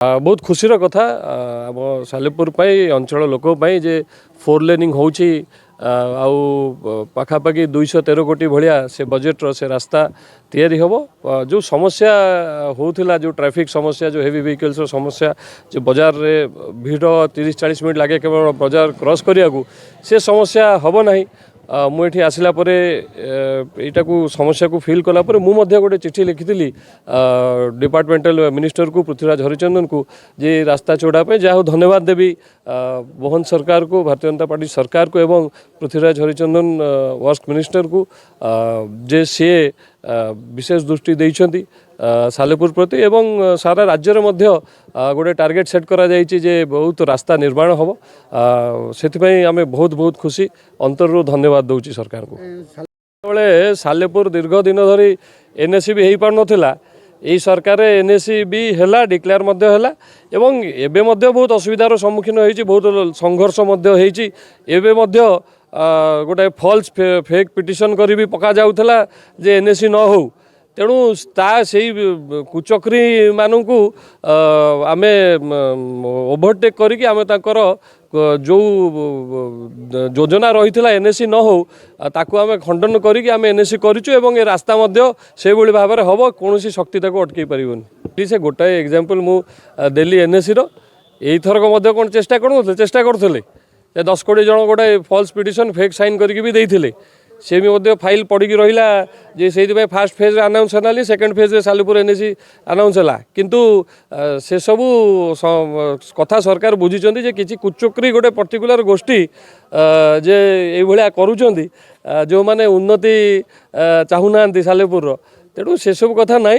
बहुत खुशीर कथा आम सालेपुर अंचल लोक जे 4 लेनिंग होची पाखापाखि 213 कोटी भाया से बजेट्र से रास्ता तैयारी हम जो समस्या होता जो ट्रैफिक समस्या जो हेवी व्हीकल्स समस्या जो बाजार रे भीड़ 30-40 मिनट लगे केवल बाजार क्रॉस करने को से समस्या हम ना मुझे आसला यहाँ को समस्या को फिल कलापर मुझे गोटे चिठी लिखी डिपार्टमेंटल मिनिस्टर को पृथ्वीराज हरिचंदन को जे रास्ता चौड़ापे जहाँ धन्यवाद देवी मोहन सरकार को भारतीय जनता पार्टी सरकार को एवं पृथ्वीराज हरिचंदन वर्क मिनिस्टर को जे सी विशेष दृष्टि देइछंती सालेपुर प्रति एवं सारा राज्य में गोटे टार्गेट सेट करा जायछि जे बहुत रास्ता निर्माण हम से आम बहुत बहुत खुशी अंतरु धन्यवाद दौची सरकार को बेले सालेपुर दीर्घ दिन धरी एनएसी भी हो पार नाला यही सरकार एनएसी भी है डिक्लेयर है एवं एबे बहुत असुविधार सम्मुखीन होती बहुत संघर्ष एबे गोटे फॉल्स फेक पिटिशन करी भी पका जाउथला जे एनएसी न हो तेणु से कुचक्री मानू आम ओभरटेक करके आम जो योजना रही है एनएसी न हो ताकू आम खंडन करके आम एनएसी करूँ एवं ए रास्ता से भाव में हम कौन शक्ति अटकई पारन से गोटाए एग्जांपल मु देली एनएसी रही कौन चेष्टा करते 10-20 जन गोटे फॉल्स पिटिशन फेक साइन करके भी देते सी भी फाइल पड़ी रहा जे से फास्ट फेज अनाउंस है second phase Salepur NAC announce है किंतु से सबू कथा सरकार बुझीं जे किसी कुचक्री गोटे पर्टिकुलर गोष्ठी जे ये करुँच जो मैंने उन्नति चाहूना सालेपुर तेणु से सब कथा ना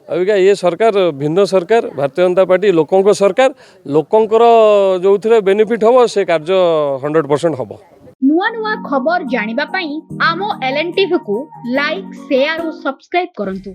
अबिका ये सरकार भिन्न सरकार भारतीय जनता पार्टी लोकों सरकार लोकंकर जो थे बेनिफिट हम से कार्य 100% हम नुआ नुआ खबर जानिबा पई आमो एलएन टीवी को लाइक शेयर और सब्सक्राइब करंतु।